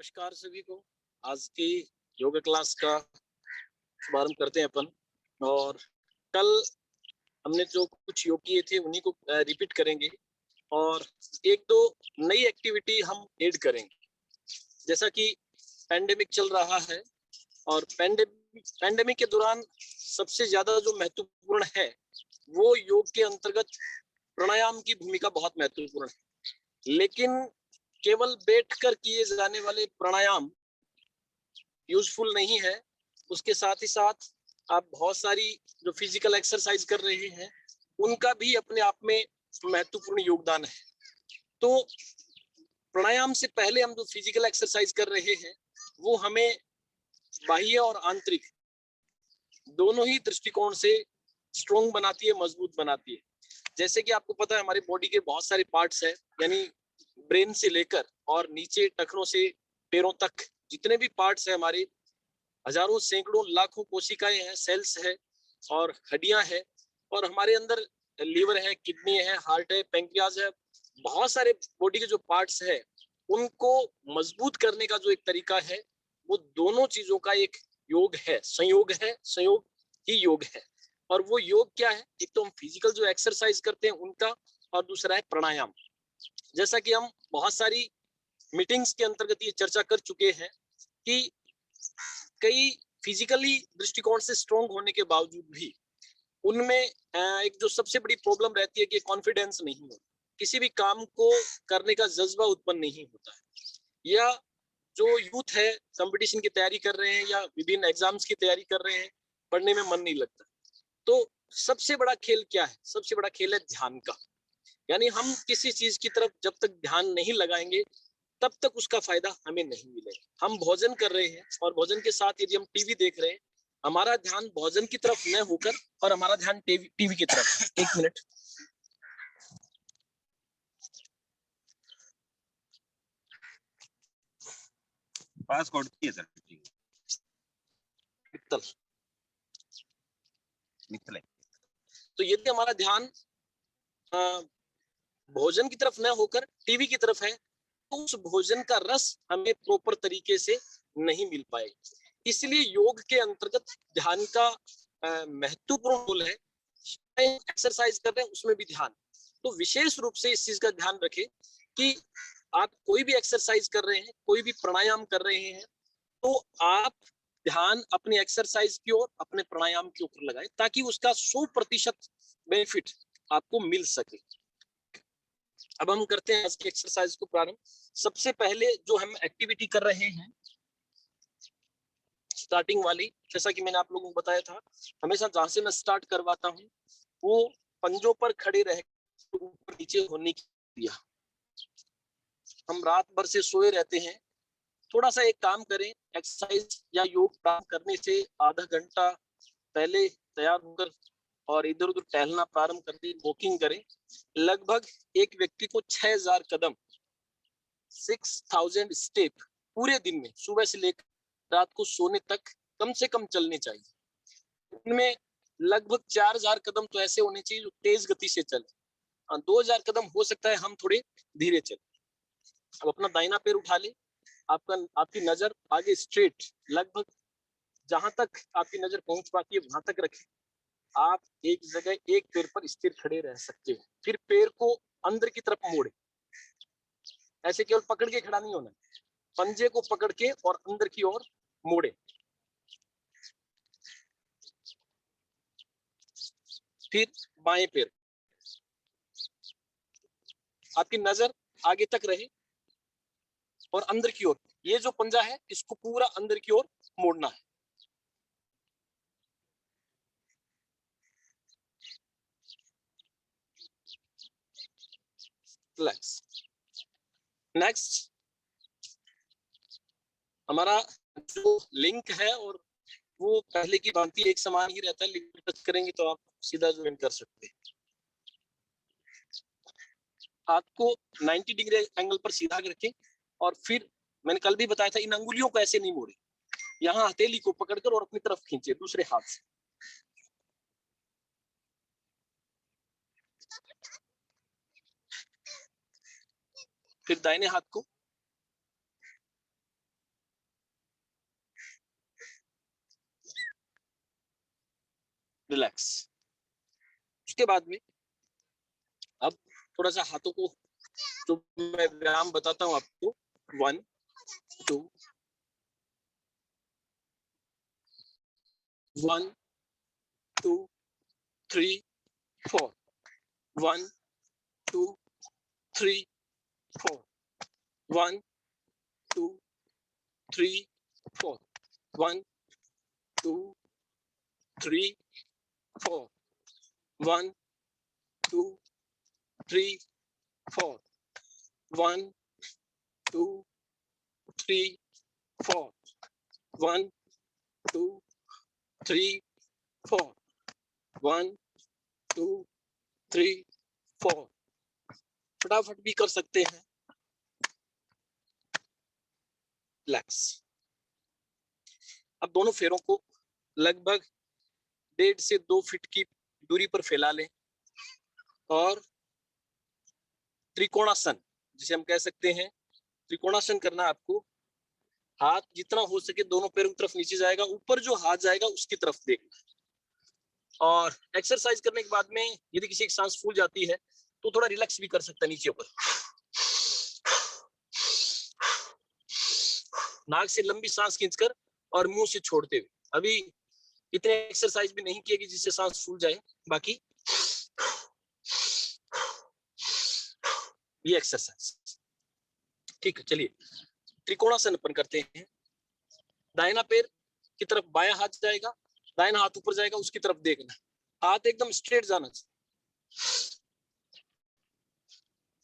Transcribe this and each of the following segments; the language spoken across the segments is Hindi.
नमस्कार सभी को। आज की योगा क्लास का शुभारंभ करते हैं अपन। और कल हमने जो कुछ योग किए थे उन्हीं को रिपीट करेंगे और एक दो नई एक्टिविटी हम ऐड करेंगे। जैसा कि पैंडेमिक चल रहा है और पैंडेमिक के दौरान सबसे ज्यादा जो महत्वपूर्ण है वो योग के अंतर्गत प्राणायाम की भूमिका बहुत महत्वपूर्ण है। लेकिन केवल बैठकर किए जाने वाले प्राणायाम यूजफुल नहीं है, उसके साथ ही साथ आप बहुत सारी जो फिजिकल एक्सरसाइज कर रहे हैं उनका भी अपने आप में महत्वपूर्ण योगदान है। तो प्राणायाम से पहले हम जो फिजिकल एक्सरसाइज कर रहे हैं वो हमें बाह्य और आंतरिक दोनों ही दृष्टिकोण से स्ट्रोंग बनाती है, मजबूत बनाती है। जैसे कि आपको पता है हमारी बॉडी के बहुत सारे पार्ट्स हैं, यानी ब्रेन से लेकर और नीचे टखनों से पैरों तक जितने भी पार्ट्स हैं हमारे, हजारों सैकड़ों लाखों कोशिकाएं हैं, सेल्स है और हड्डियां हैं। और हमारे अंदर लीवर है, किडनी है, हार्ट है, पैंक्रियाज है, बहुत सारे बॉडी के जो पार्ट्स है उनको मजबूत करने का जो एक तरीका है वो दोनों चीजों का एक योग है, संयोग है, संयोग ही योग है। और वो योग क्या है? एक तो हम फिजिकल जो एक्सरसाइज करते हैं उनका, और दूसरा है प्राणायाम। जैसा कि हम बहुत सारी मीटिंग्स के अंतर्गत ये चर्चा कर चुके हैं कि कई फिजिकली दृष्टिकोण से स्ट्रोंग होने के बावजूद भी उनमें एक जो सबसे बड़ी प्रॉब्लम रहती है कि कॉन्फिडेंस नहीं होता, किसी भी काम को करने का जज्बा उत्पन्न नहीं होता है। या जो यूथ है कंपटीशन की तैयारी कर रहे हैं या विभिन्न एग्जाम्स की तैयारी कर रहे हैं, पढ़ने में मन नहीं लगता। तो सबसे बड़ा खेल क्या है? सबसे बड़ा खेल है ध्यान का। यानी हम किसी चीज की तरफ जब तक ध्यान नहीं लगाएंगे तब तक उसका फायदा हमें नहीं मिलेगा। हम भोजन कर रहे हैं और भोजन के साथ यदि हम टीवी देख रहे हैं, हमारा ध्यान भोजन की तरफ न होकर और हमारा ध्यान टीवी की तरफ। एक मिनट। पासवर्ड है सर। मित्तल है। तो यदि हमारा ध्यान भोजन की तरफ न होकर टीवी की तरफ है तो उस भोजन का रस हमें प्रॉपर तरीके से नहीं मिल पाएगा। इसलिए योग के अंतर्गत ध्यान का महत्वपूर्ण रोल है। एक्सरसाइज कर रहे हैं उसमें भी ध्यान। तो विशेष रूप से इस चीज का ध्यान रखें कि आप कोई भी एक्सरसाइज कर रहे हैं, कोई भी प्राणायाम कर रहे हैं, तो आप ध्यान अपनी एक्सरसाइज की ओर, अपने प्राणायाम के ऊपर लगाएं ताकि उसका 100% बेनिफिट आपको मिल सके। अब हम करते हैं आज की एक्सरसाइज को प्रारंभ। सबसे पहले जो हम एक्टिविटी कर रहे हैं स्टार्टिंग वाली, जैसा कि मैंने आप लोगों को बताया था, हमेशा जहां से मैं स्टार्ट करवाता हूँ वो पंजों पर खड़े रह ऊपर नीचे होने की क्रिया। हम रात भर से सोए रहते हैं, थोड़ा सा एक काम करें, एक्सरसाइज या योग प्रारंभ करने से आधा घंटा पहले तैयार होकर और इधर उधर टहलना प्रारंभ कर दें, वॉकिंग करें। लगभग एक व्यक्ति को 6000 कदम, 6000 स्टेप पूरे दिन में सुबह से लेकर रात को सोने तक कम से कम चलने चाहिए। इनमें लगभग 4000 कदम तो ऐसे होने चाहिए जो तेज गति से चले। 2000 कदम हो सकता है हम थोड़े धीरे चले। अब अपना दाहिना पैर उठा ले, आपकी नजर आगे स्ट्रेट, लगभग जहां तक आपकी नजर पहुंच पाती है वहां तक रखें। आप एक जगह एक पैर पर स्थिर खड़े रह सकते हैं। फिर पैर को अंदर की तरफ मोड़े। ऐसे केवल पकड़ के खड़ा नहीं होना, पंजे को पकड़ के और अंदर की ओर मोड़े। फिर बाएं पैर, आपकी नजर आगे तक रहे और अंदर की ओर, ये जो पंजा है इसको पूरा अंदर की ओर मोड़ना है। नेक्स्ट हमारा जो लिंक है और वो पहले की भांति एक समान ही रहता है, लेकिन टच करेंगे तो आप सीधा ज्वाइन कर सकते हैं। हाथ को 90 डिग्री एंगल पर सीधा रखें और फिर मैंने कल भी बताया था इन अंगुलियों को ऐसे नहीं मोड़े, यहाँ हथेली को पकड़कर और अपनी तरफ खींचे दूसरे हाथ से। फिर दाहिने हाथ को रिलैक्स। उसके बाद में अब थोड़ा सा हाथों को, जो मैं व्यायाम बताता हूँ आपको, 1 2 1 2 3 4 1 2 3 4 1 2 3 4 1 2 3 4 1 2 3 4 1 2 3 4 1 2 3 4 1 2 3 4। फटाफट भी कर सकते हैं। रिलैक्स। अब दोनों पैरों को लगभग 1.5 से 2 फीट की दूरी पर फैला लें और त्रिकोणासन, जिसे हम कह सकते हैं, त्रिकोणासन करना आपको। हाथ जितना हो सके दोनों पैरों की तरफ नीचे जाएगा, ऊपर जो हाथ जाएगा उसकी तरफ देखना। और एक्सरसाइज करने के बाद में यदि किसी की सांस फूल जाती है तो थोड़ा रिलैक्स भी कर सकता है नीचे ऊपर। नाक से लंबी सांस खींचकर और मुंह से छोड़ते हुए। अभी इतने एक्सरसाइज भी नहीं किए कि जिससे सांस फूल जाए, बाकी ये एक्सरसाइज। ठीक है, चलिए त्रिकोणासन अपन करते हैं। दाहिना पैर की तरफ बायां हाथ जाएगा, दाहिना हाथ ऊपर जाएगा, उसकी तरफ देखना। हाथ एकदम स्ट्रेट जाना चाहिए।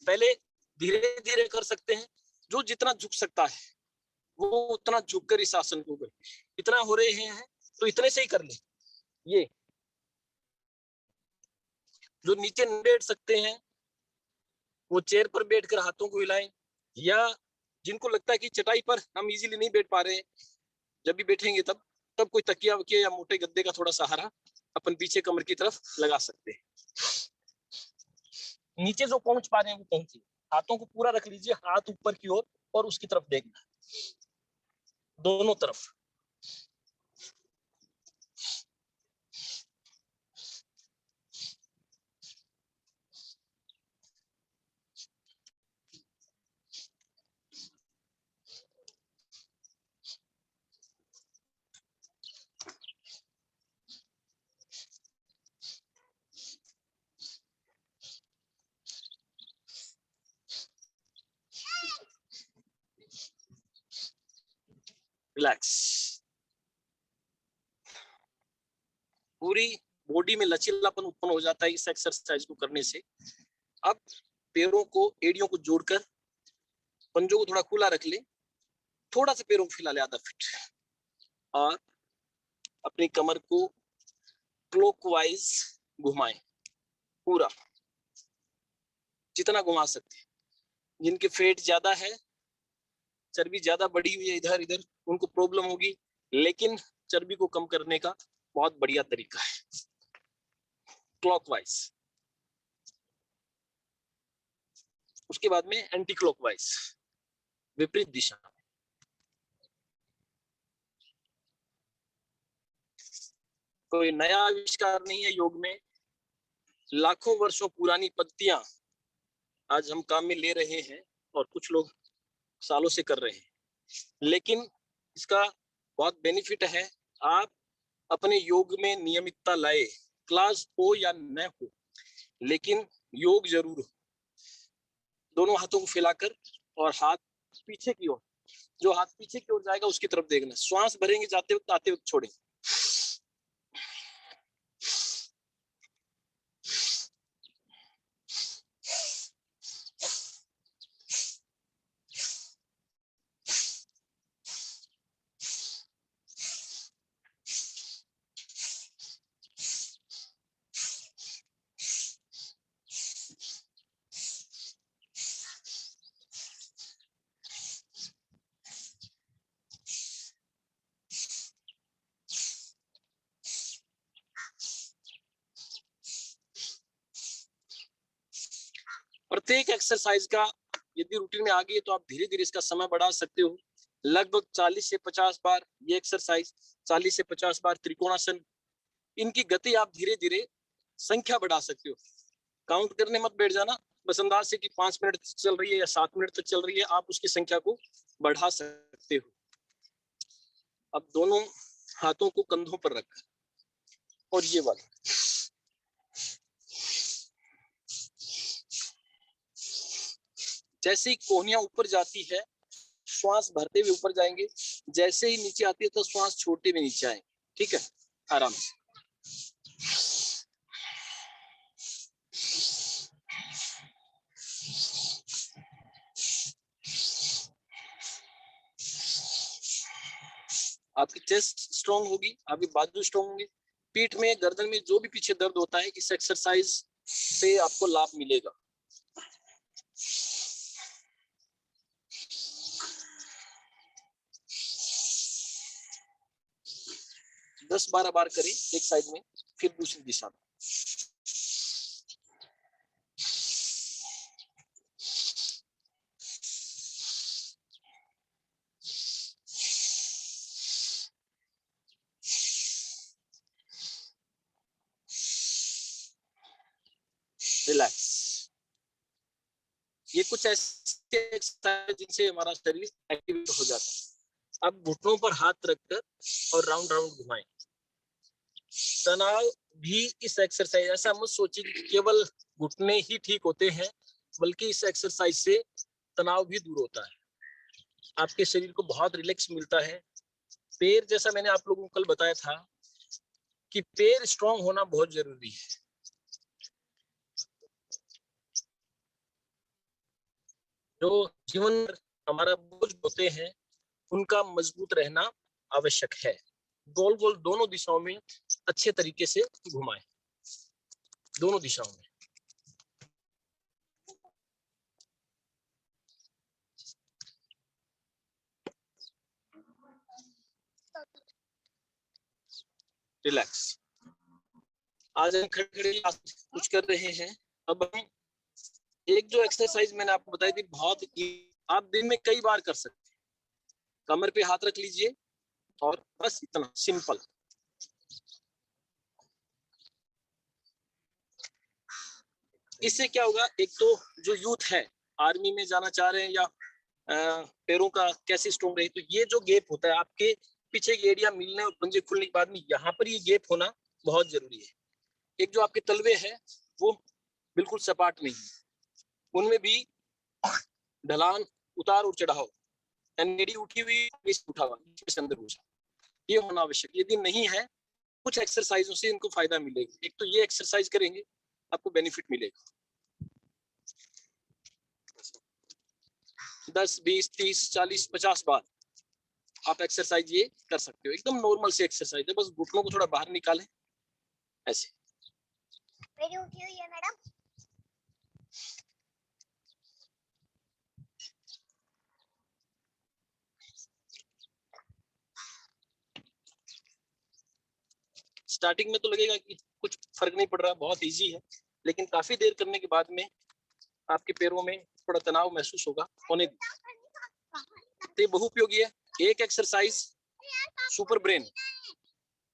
पहले धीरे धीरे कर सकते हैं, जो जितना झुक सकता है वो उतना झुककर इस आसन को करे। इतना हो रहे हैं तो इतने से ही कर ले। ये जो नीचे बैठ सकते हैं वो चेयर पर बैठकर हाथों को हिलाएं, या जिनको लगता है कि चटाई पर हम इजीली नहीं बैठ पा रहे हैं, जब भी बैठेंगे तब तब कोई तकिया वकिया या मोटे गद्दे का थोड़ा सहारा अपन पीछे कमर की तरफ लगा सकते हैं। नीचे जो पहुंच पा रहे हैं वो पहुंचिए। हाथों को पूरा रख लीजिए, हाथ ऊपर की ओर और उसकी तरफ देखना, दोनों तरफ। रिलैक्स। पूरी बॉडी में लचीलापन उत्पन्न हो जाता है इस एक्सरसाइज को करने से। अब पैरों को, एड़ियों को जोड़कर पंजों को थोड़ा खुला रख ले, थोड़ा सा पैरों को फैला ले, आधा फीट, और अपनी कमर को क्लॉकवाइज घुमाएं पूरा, जितना घुमा सकते। जिनके फेट ज्यादा है, चर्बी ज्यादा बढ़ी हुई है इधर इधर, उनको प्रॉब्लम होगी, लेकिन चर्बी को कम करने का बहुत बढ़िया तरीका है क्लॉकवाइज। उसके बाद में एंटी क्लॉकवाइज, विपरीत दिशा। कोई नया आविष्कार नहीं है योग में। लाखों वर्षों पुरानी पद्धतियां आज हम काम में ले रहे हैं और कुछ लोग सालों से कर रहे हैं, लेकिन इसका बहुत बेनिफिट है। आप अपने योग में नियमितता लाए, क्लास हो या न हो, लेकिन योग जरूर हो। दोनों हाथों को फैलाकर और हाथ पीछे की ओर, जो हाथ पीछे की ओर जाएगा उसकी तरफ देखना। श्वास भरेंगे जाते वक्त, आते वक्त छोड़ें। प्रत्येक एक्सरसाइज का यदि रूटीन में आ गई तो आप धीरे धीरे इसका समय बढ़ा सकते हो। लगभग 40 से 50 बार ये एक्सरसाइज, 40 से 50 बार त्रिकोणासन, इनकी गति आप धीरे धीरे संख्या बढ़ा सकते हो, काउंट करने मत बैठ जाना, बस अंदाज से कि 5 मिनट तक चल रही है या 7 मिनट तक चल रही है, आप उसकी संख्या को बढ़ा सकते हो। अब दोनों हाथों को कंधों पर रख और ये वाला जैसे ही कोहनियां ऊपर जाती है श्वास भरते हुए ऊपर जाएंगे, जैसे ही नीचे आती है तो श्वास छोड़ते हुए नीचे आएंगे। ठीक है, आराम से। आपकी चेस्ट स्ट्रांग होगी, आपके बाजू स्ट्रांग होंगे, पीठ में गर्दन में जो भी पीछे दर्द होता है इस एक्सरसाइज से आपको लाभ मिलेगा। दस 12 बार करें एक साइड में, फिर दूसरी दिशा में। रिलैक्स। ये कुछ ऐसे एक्सरसाइज जिनसे हमारा शरीर एक्टिवेट हो जाता है। अब घुटनों पर हाथ रखकर और राउंड राउंड घुमाएं। तनाव भी इस एक्सरसाइज, ऐसा मत सोचिए कि केवल घुटने ही ठीक होते हैं, बल्कि इस एक्सरसाइज से तनाव भी दूर होता है, आपके शरीर को बहुत रिलैक्स मिलता है। पैर, जैसा मैंने आप लोगों को कल बताया था कि पैर स्ट्रांग होना बहुत जरूरी है। जो जीवन हमारा बोझ होते हैं उनका मजबूत रहना आवश्यक है। गोल गोल दोनों दिशाओं में अच्छे तरीके से घुमाएं, दोनों दिशाओं में। रिलैक्स। आज हम खड़े खड़े कुछ कर रहे हैं। अब हम एक जो एक्सरसाइज मैंने आपको बताई थी, बहुत आप दिन में कई बार कर सकते हैं। कमर पे हाथ रख लीजिए और बस इतना सिंपल। इससे क्या होगा, एक तो जो यूथ है आर्मी में जाना चाह रहे हैं या पैरों का कैसे स्ट्रॉन्ग रहे, तो ये जो गैप होता है आपके पीछे के एरिया मिलने और पंजे खुलने के बाद में, यहाँ पर ये गैप होना बहुत जरूरी है। एक जो आपके तलवे है वो बिल्कुल सपाट नहीं, उनमें भी ढलान, उतार और चढ़ाव, एनडी उठी हुई उठा हुआ अंदर घुसा, ये होना आवश्यक। यदि नहीं है, कुछ एक्सरसाइजों से इनको फायदा मिलेगा। एक तो ये एक्सरसाइज करेंगे आपको बेनिफिट मिलेगा। 10, 20, 30, 40, 50 बार आप एक्सरसाइज ये कर सकते हो। एकदम नॉर्मल से एक्सरसाइज है, बस घुटनों को थोड़ा बाहर निकालें ऐसे। मेरी उठी हुई है मैडम। स्टार्टिंग में तो लगेगा कि कुछ फर्क नहीं पड़ रहा, बहुत इजी है, लेकिन काफी देर करने के बाद में आपके पैरों में थोड़ा तनाव महसूस होगा, होने तो बहुउपयोगी है। एक एक्सरसाइज सुपर ब्रेन,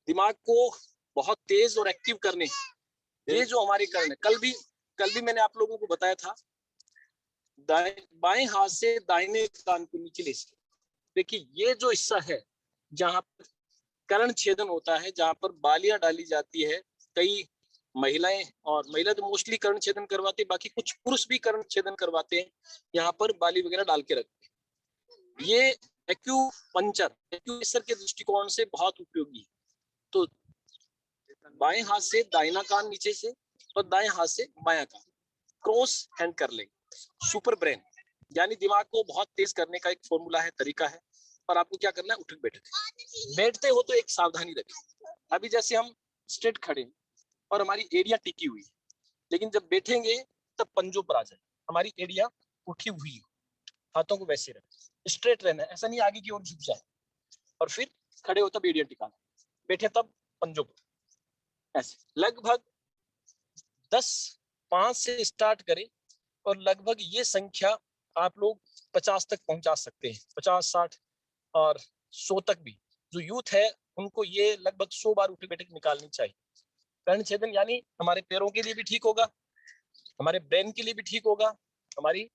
दिमाग को बहुत तेज और एक्टिव करने, ये जो हमारे कर्ण है, कल भी मैंने आप लोगों को बताया था, बाएं हाथ से दाहिने कान को नीचे ले सकते। देखिए ये जो हिस्सा है जहां पर कर्ण छेदन होता है, जहां पर बालियां डाली जाती है, कई महिलाएं, और महिला तो मोस्टली कर्ण छेदन करवाते हैं, बाकी कुछ पुरुष भी कर्ण छेदन करवाते हैं, यहाँ पर बाली वगैरह डाल के रखते हैं। ये एक्यूप्रेशर के दृष्टिकोण से बहुत उपयोगी है। तो बाएं हाथ से दाहिना कान नीचे से और दाएं हाथ से बायां कान क्रॉस हैंड कर लेंगे। सुपर ब्रेन यानी दिमाग को बहुत तेज करने का एक फॉर्मूला है, तरीका है। और आपको क्या करना है, उठक बैठक। बैठते हो तो एक सावधानी रखें। अभी जैसे हम स्ट्रेट खड़े और हमारी एरिया टिकी हुई है, लेकिन जब बैठेंगे तब पंजों पर आ जाए, हमारी एरिया उठी हुई हो, हाथों को वैसे रखें, स्ट्रेट रहना है, ऐसा नहीं आगे की ओर झुक जाए। और फिर खड़े हो तब एरिया टिकाना, बैठे तब पंजों पर ऐसे। लगभग 5 से स्टार्ट करें और लगभग ये संख्या आप लोग 50 तक पहुंचा सकते हैं, 50, 60 और 100 तक भी। जो यूथ है उनको ये लगभग 100 बार उठक बैठक निकालनी चाहिए। कर्ण छेदन यानी हमारे पैरों के लिए भी ठीक होगा, हमारे ब्रेन के लिए भी ठीक होगा, हमारी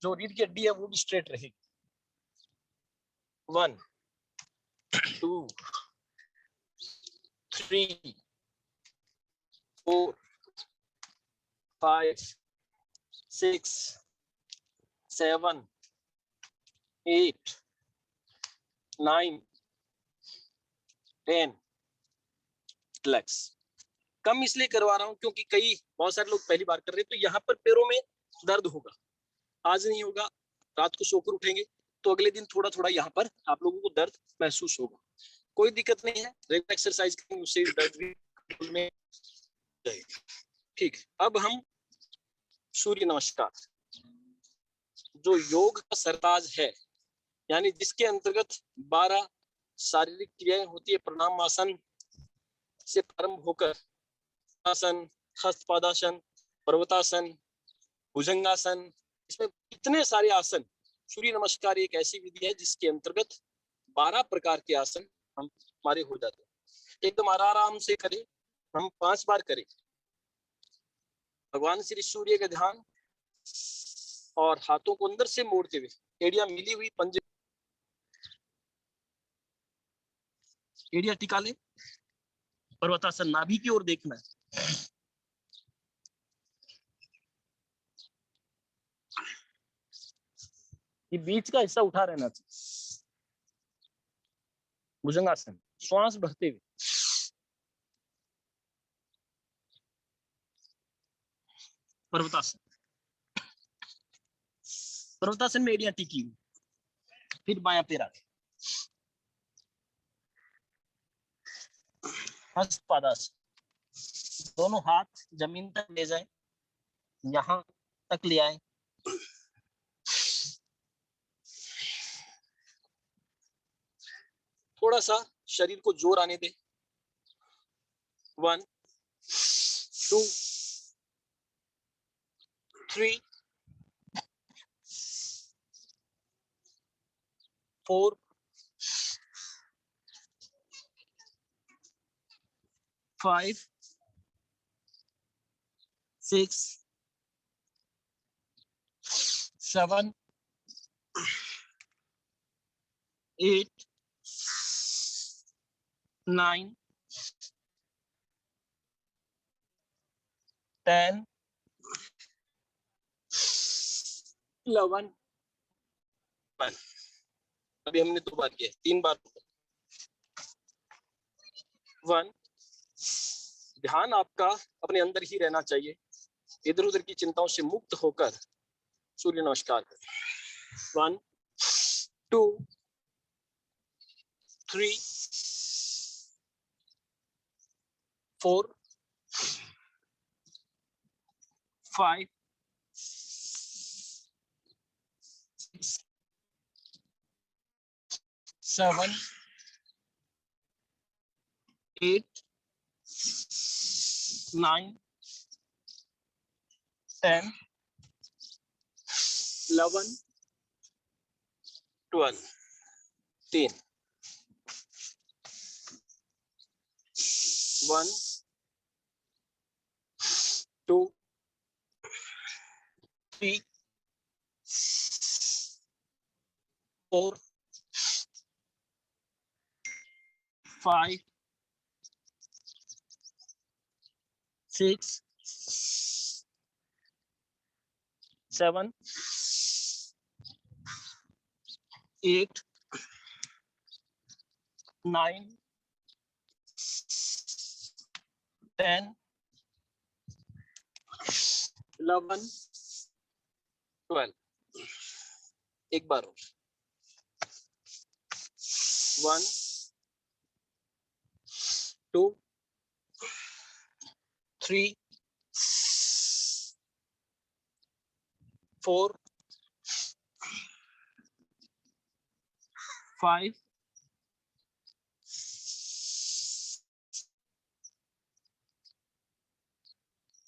जो रीढ़ की हड्डी है वो भी स्ट्रेट रहेगी। 1 2 3 4 5 6 7 8 9 10 रिलैक्स। कम इसलिए करवा रहा हूं क्योंकि बहुत सारे लोग पहली बार कर रहे हैं, तो यहाँ पर पैरों में दर्द होगा, आज नहीं होगा, रात को सोकर उठेंगे तो अगले दिन थोड़ा थोड़ा यहाँ पर आप लोगों को दर्द महसूस होगा। कोई दिक्कत नहीं है, रेगुलर एक्सरसाइज करेंगे उससे दर्द भी कंट्रोल में जाएगा। ठीक, अब हम सूर्य नमस्कार, जो योग का सरताज है, यानी जिसके अंतर्गत 12 शारीरिक क्रियाएं होती है, प्रणाम आसन से प्रारंभ होकर आसन, हस्तपादासन, पर्वतासन, भुजंगासन, इसमें इतने सारे आसन। सूर्य नमस्कार एक ऐसी विधि है जिसके अंतर्गत 12 प्रकार के आसन हमारे हो जाते हैं। एकदम आराम से करें, हम 5 बार करें। भगवान श्री सूर्य का ध्यान और हाथों को अंदर से मोड़ते हुए, एड़ियां मिली हुई पंजे, एड़ियां टिका ले, पर्वतासन नाभि की ओर देखना है। ये बीच का हिस्सा उठा रहना चाहिए। भुजंगासन, श्वास भरते हुए, पर्वतासन, पर्वतासन में एड़ियां टिकी हुई, फिर बायां पैर आगे, हस्तपादासन, दोनों हाथ जमीन तक ले जाए, यहां तक ले आए, थोड़ा सा शरीर को जोर आने दे। 1 2 3 4 5 6 7 8 9 10 11 12। अभी हमने 2 बार किया, 3 बार। 1, ध्यान आपका अपने अंदर ही रहना चाहिए, इधर उधर की चिंताओं से मुक्त होकर सूर्य नमस्कार करें। 1 2 3 4 5 6 7 8 9 10 11 12। 3 1 2 3 4 5 6 7 8 9 10 11 12। एक बार और। 1 2 3 4 5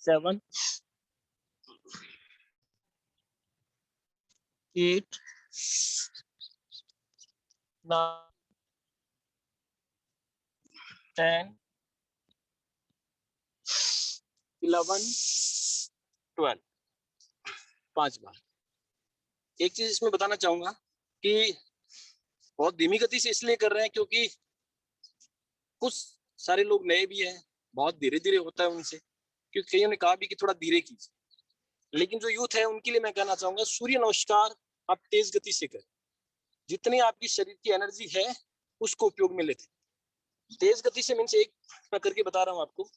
7 8 9 10 11, 12, 5 बार। एक चीज इसमें बताना चाहूंगा कि बहुत धीमी गति से इसलिए कर रहे हैं क्योंकि कुछ सारे लोग नए भी हैं, बहुत धीरे धीरे होता है उनसे, क्योंकि कईयों ने कहा भी कि थोड़ा धीरे कीजिए। लेकिन जो यूथ है उनके लिए मैं कहना चाहूंगा सूर्य नमस्कार आप तेज गति से करें, जितनी आपकी शरीर की एनर्जी है उसको उपयोग में लेते। तेज गति से मीन्स एक मैं करके बता रहा हूँ आपको।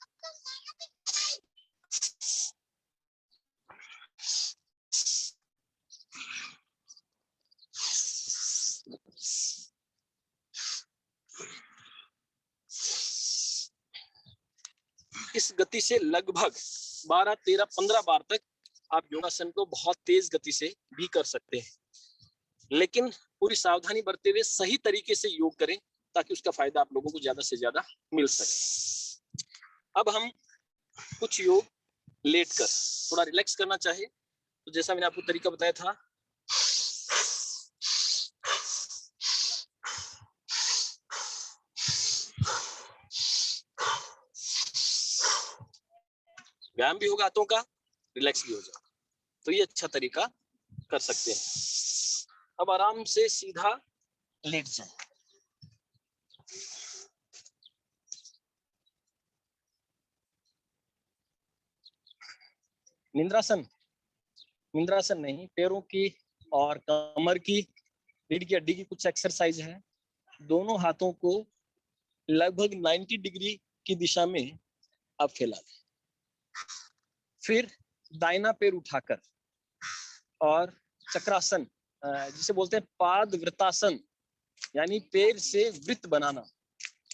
इस गति से लगभग 12, 13, 15 बार तक आप योगासन को बहुत तेज गति से भी कर सकते हैं, लेकिन पूरी सावधानी बरतते हुए सही तरीके से योग करें ताकि उसका फायदा आप लोगों को ज्यादा से ज्यादा मिल सके। अब हम कुछ योग लेट कर थोड़ा रिलैक्स करना चाहे तो जैसा मैंने आपको तरीका बताया था, व्यायाम भी होगा हाथों का, रिलैक्स भी हो जाएगा, तो ये अच्छा तरीका कर सकते हैं। अब आराम से सीधा लेट जाए। निंद्रासन, निंद्रासन नहीं, पैरों की और कमर की, रीढ़ की हड्डी की कुछ एक्सरसाइज है। दोनों हाथों को लगभग 90 डिग्री की दिशा में आप फैला दें, फिर दाहिना पैर उठाकर और चक्रासन जिसे बोलते हैं पाद वृत्तासन, यानी पैर से वृत्त बनाना,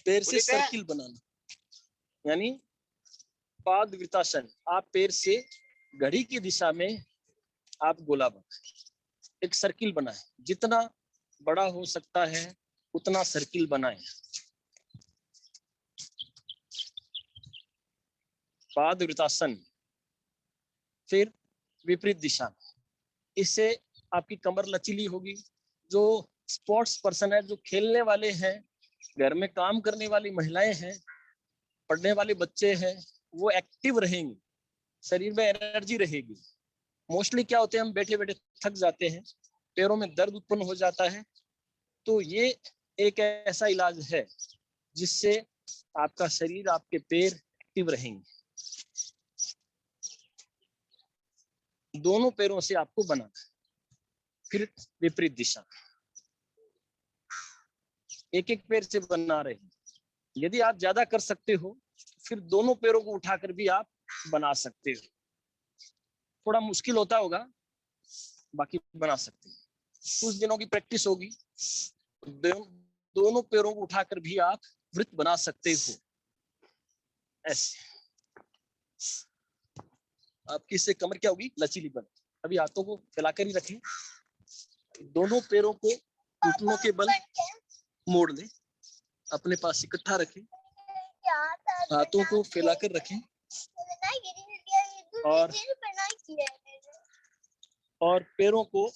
पैर से सर्किल बनाना, यानी पाद वृत्तासन। आप पैर से घड़ी की दिशा में आप गोला बनाए, एक सर्किल बनाए, जितना बड़ा हो सकता है उतना सर्किल बनाए। पाद वृत्तासन, फिर विपरीत दिशा में। इससे आपकी कमर लचीली होगी। जो स्पोर्ट्स पर्सन है, जो खेलने वाले हैं, घर में काम करने वाली महिलाएं हैं, पढ़ने वाले बच्चे हैं, वो एक्टिव रहेंगे, शरीर में एनर्जी रहेगी। मोस्टली क्या होते हैं, हम बैठे बैठे थक जाते हैं, पैरों में दर्द उत्पन्न हो जाता है। तो ये एक ऐसा इलाज है जिससे आपका शरीर, आपके पैर एक्टिव रहेंगे। दोनों पैरों से आपको बनाना है। फिर विपरीत दिशा, एक एक पैर से बना रहे हैं। यदि आप ज्यादा कर सकते हो फिर दोनों पैरों को उठाकर भी आप बना सकते हो। थोड़ा मुश्किल होता होगा, बाकी बना सकते हैं। कुछ दिनों की प्रैक्टिस होगी, दोनों पैरों को उठाकर भी आप वृत्त बना सकते हो। ऐसे आपकी इससे कमर क्या होगी, लचीली बन। अभी हाथों को फैलाकर ही रखें, दोनों पैरों को घुटनों के बल मोड़ लें, अपने पास इकट्ठा रखें, हाथों को फैलाकर रखें और पैरों को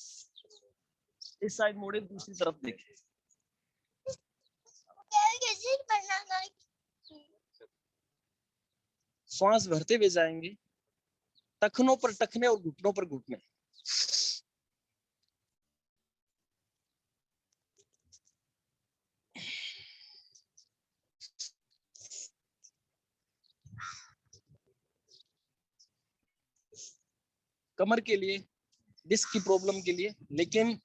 इस साइड मोड़े, दूसरी तरफ देखें। श्वास भरते हुए जाएंगे, टखनों पर टखने और घुटनों पर घुटने। कमर के लिए, डिस्क की प्रॉब्लम के लिए, लेकिन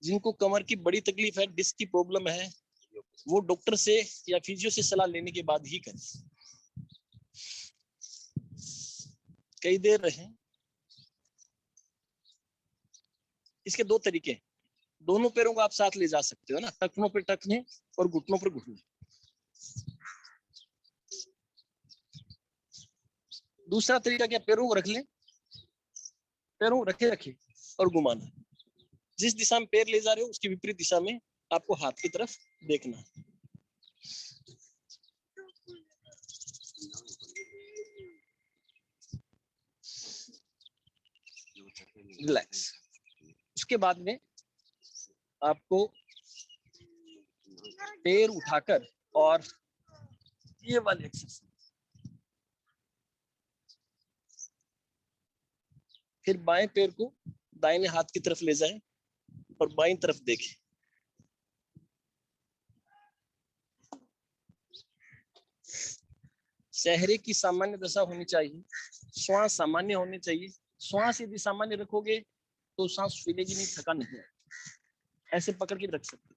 जिनको कमर की बड़ी तकलीफ है, डिस्क की प्रॉब्लम है, वो डॉक्टर से या फिजियो से सलाह लेने के बाद ही करें। कई देर रहें। इसके दो तरीके, दोनों पैरों को आप साथ ले जा सकते हो ना, टखनों पर टखने और घुटनों पर घुटने। दूसरा तरीका क्या, पैरों को रख लें, पैरों रखे रखे और घुमाना। जिस दिशा में पैर ले जा रहे हो उसकी विपरीत दिशा में आपको हाथ की तरफ देखना है। रिलैक्स। उसके बाद में आपको पैर उठाकर और ये वाली एक्सरसाइज, फिर बाएं पैर को दाहिने हाथ की तरफ ले जाएं और बाईं तरफ देखें। चेहरे की सामान्य दशा होनी चाहिए, श्वास सामान्य होनी चाहिए। श्वास यदि सामान्य रखोगे तो सांस फूलेगी नहीं, थका नहीं है। ऐसे पकड़ के रख सकते।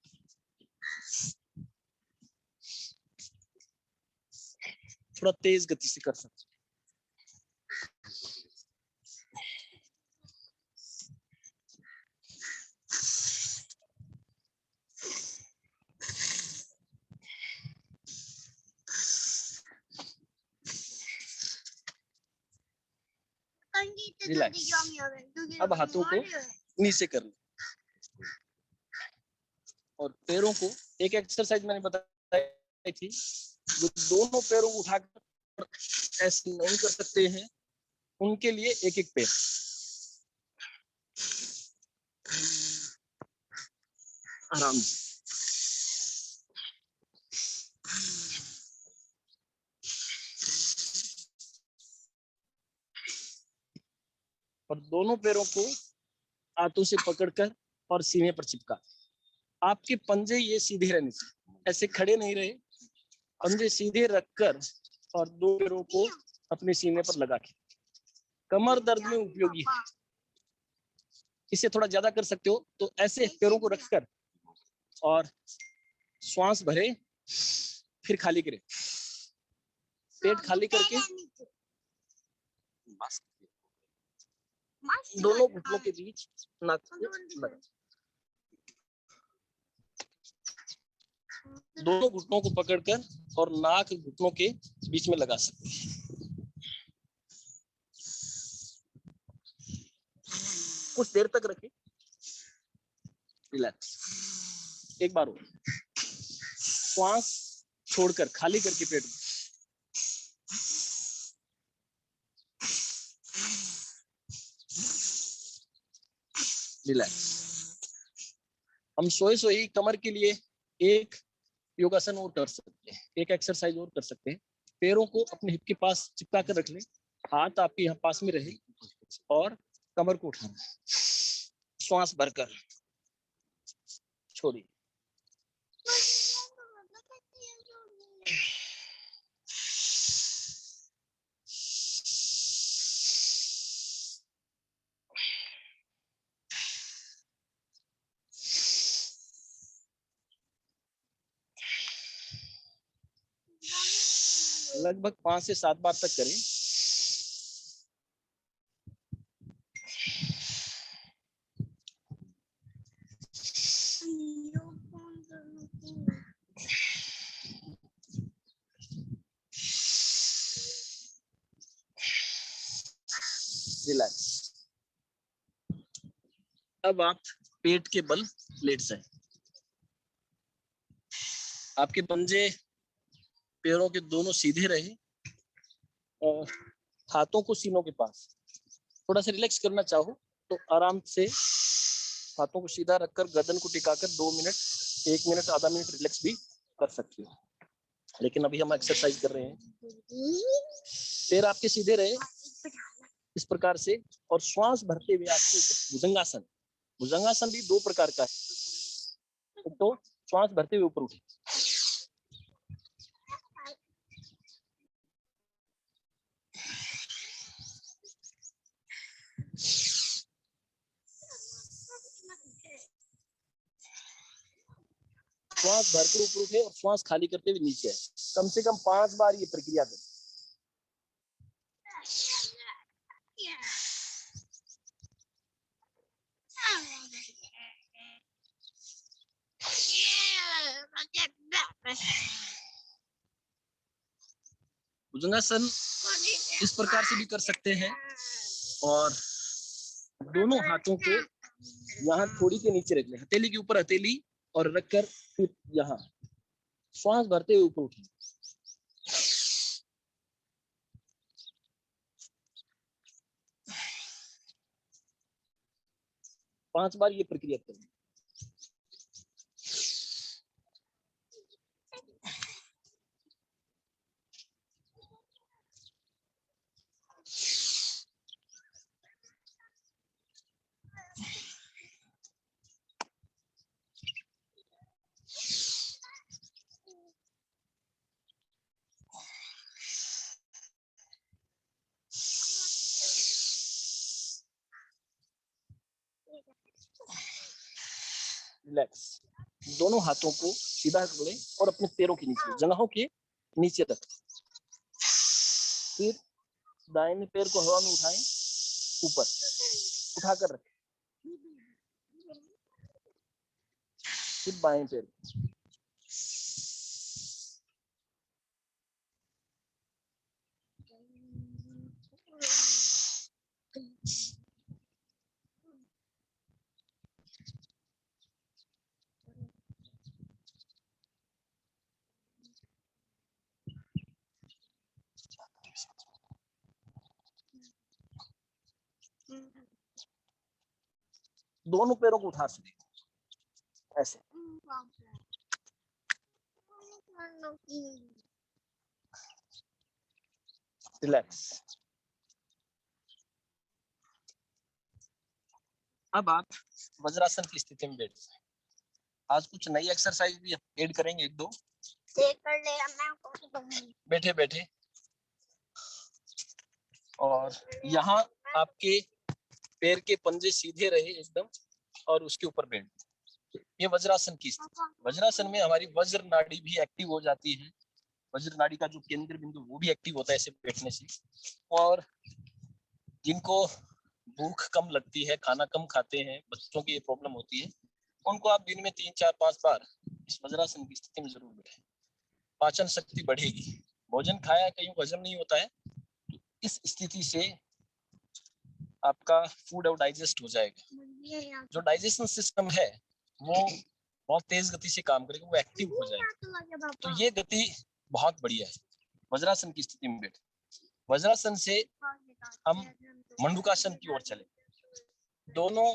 थोड़ा तेज गति से कर सकते। रिलैक्स। अब हाथों को नीचे करना और पैरों को, एक एक्सरसाइज मैंने बताई थी, जो दोनों पैरों को उठाकर ऐसे नहीं कर सकते हैं, उनके लिए एक एक पैर। आराम से। और दोनों पैरों को हाथों से पकड़कर और सीने पर चिपका। आपके पंजे ये सीधे रहने चाहिए, ऐसे खड़े नहीं रहे। पंजे सीधे रखकर और दो पैरों को अपने सीने पर लगा के। कमर दर्द में उपयोगी है। इसे थोड़ा ज्यादा कर सकते हो तो ऐसे पैरों को रखकर और श्वास भरे, फिर खाली करें। पेट खाली करके दोनों घुटनों के बीच नाक को लगा। दोनों घुटनों को पकड़कर और नाक घुटनों के बीच में लगा सकते हैं। कुछ देर तक रखें। रिलैक्स। एक बार और श्वास छोड़कर खाली करके पेट में। रिलैक्स। हम सोए सोए कमर के लिए एक योगासन और कर सकते हैं, एक एक्सरसाइज और कर सकते हैं। पैरों को अपने हिप के पास चिपका कर रख लें, हाथ आपके यहाँ पास में रहे और कमर को उठाना। श्वास भरकर छोड़िए। लगभग 5 से 7 बार तक करें। रिलैक्स। अब आप पेट के बल लेट जाएं। आपके पंजे पैरों के दोनों सीधे रहे और हाथों को सीनों के पास। थोड़ा सा रिलैक्स करना चाहो तो आराम से हाथों को सीधा रखकर गर्दन को टिकाकर 2 मिनट, 1 मिनट, आधा मिनट रिलैक्स भी कर सकते हो। लेकिन अभी हम एक्सरसाइज कर रहे हैं। पैर आपके सीधे रहे इस प्रकार से और श्वास भरते हुए आपके भुजंगासन। भुजंगासन भी 2 प्रकार का है। तो श्वास भरते हुए ऊपर उठे। श्वास भरकर ऊपर उठे और श्वास खाली करते हुए नीचे आए। कम से कम 5 बार ये प्रक्रिया करें। भुजंगासन इस प्रकार से भी कर सकते हैं और दोनों हाथों को यहाँ थोड़ी के नीचे रख लें, हथेली के ऊपर हथेली और रखकर फिर यहाँ श्वास भरते हुए ऊपर उठें। 5 बार ये प्रक्रिया करें। रिलैक्स। दोनों हाथों को सीधा पकड़े और अपने पैरों के नीचे, जंघों के नीचे रख। फिर दाहिने पैर को हवा में उठाएं, ऊपर उठाकर रखें। फिर बाएं पैर, दोनों पैरों को उठा सकते ऐसे। रिलैक्स। अब आप वज्रासन की स्थिति में बैठ जाए। आज कुछ नई एक्सरसाइज भी ऐड करेंगे, एक दो कर ले। बैठे बैठे। और यहाँ आपके पैर के पंजे सीधे रहे एकदम, और उसके ऊपर बैठ। ये वज्रासन की स्थिति। वज्रासन में हमारी वज्र नाड़ी भी एक्टिव हो जाती है। वज्र नाड़ी का जो केंद्र बिंदु वो भी एक्टिव होता है ऐसे बैठने से। और जिनको भूख कम लगती है, खाना कम खाते हैं, बच्चों की ये प्रॉब्लम होती है, उनको आप दिन में 3, 4, 5 बार इस वज्रासन की स्थिति में जरूर बैठें। पाचन शक्ति बढ़ेगी। भोजन खाया कहीं हजम नहीं होता है, इस स्थिति से आपका फूड और डाइजेस्ट हो जाएगा। जो डाइजेशन सिस्टम है वो बहुत तेज गति से काम करेगा, वो एक्टिव हो जाएगा। तो ये गति बहुत बढ़िया है वज्रासन की स्थिति में बैठे। वज्रासन से हम मंडूकासन की ओर चले। दोनों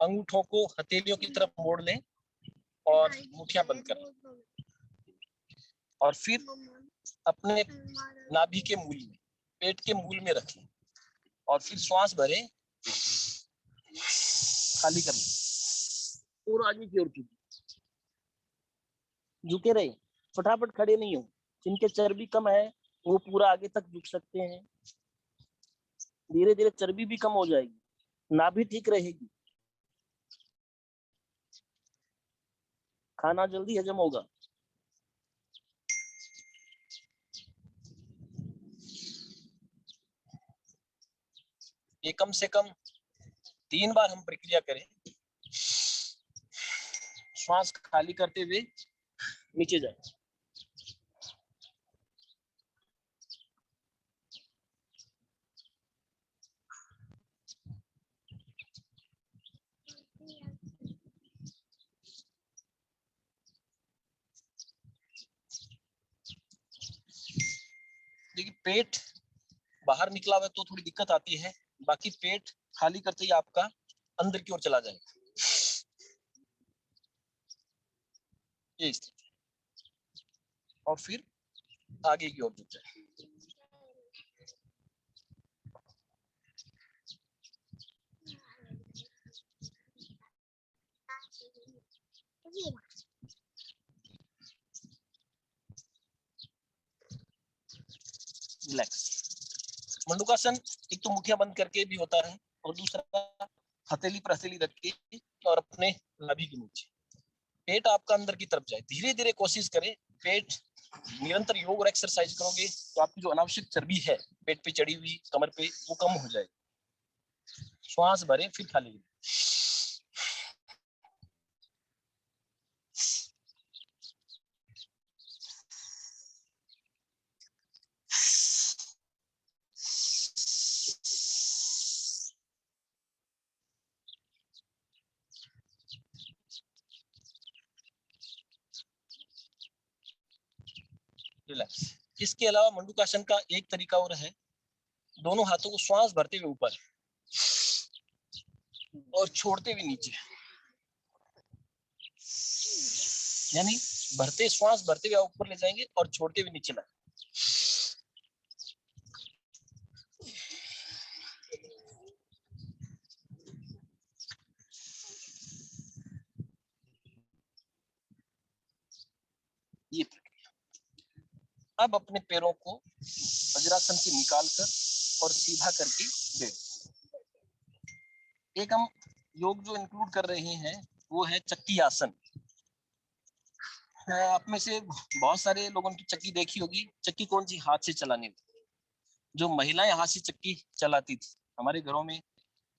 अंगूठों को हथेलियों की तरफ मोड़ लें और मुठ्ठियां बंद कर लें, और फिर अपने नाभि के मूल में, पेट के मूल में रख लें, और फिर श्वास भरें, खाली कर लें और आगे की ओर झुके रहे। फटाफट खड़े नहीं हो। जिनके चर्बी कम है वो पूरा आगे तक झुक सकते हैं। धीरे धीरे चर्बी भी कम हो जाएगी, नाभि ठीक रहेगी, खाना जल्दी हजम होगा। ये कम से कम 3 बार हम प्रक्रिया करें। श्वास खाली करते हुए नीचे जाए। देखिए पेट बाहर निकला हुआ तो थोड़ी दिक्कत आती है, बाकी पेट खाली करते ही आपका अंदर की ओर चला जाएगा। ये स्थिति, और फिर आगे की ओर झुक जाए। रिलैक्स। मंडूकासन एक तो मुठ्ठियां बंद करके भी होता है, और दूसरा हथेली पर हथेली रख के और अपने नाभि के नीचे। पेट आपका अंदर की तरफ जाए। धीरे धीरे कोशिश करें। पेट निरंतर योग और एक्सरसाइज करोगे तो आपकी जो अनावश्यक चर्बी है पेट पे चढ़ी हुई, कमर पे, वो कम हो जाएगी। श्वास भरें, फिर खाली करें। रिलैक्स। इसके अलावा मंडूकासन का एक तरीका और है। दोनों हाथों को श्वास भरते हुए ऊपर और छोड़ते हुए नीचे, यानी भरते श्वास भरते हुए ऊपर ले जाएंगे और छोड़ते हुए नीचे लाएंगे। ये प्रक्रिया। अब अपने पैरों को वज्रासन से निकालकर और सीधा करके बैठ। एक हम योग जो इंक्लूड कर रहे हैं वो है चक्की आसन। आप में से बहुत सारे लोगों की चक्की देखी होगी। चक्की कौन सी? हाथ से चलाने वाली। जो महिलाएं हाथ से चक्की चलाती थी हमारे घरों में,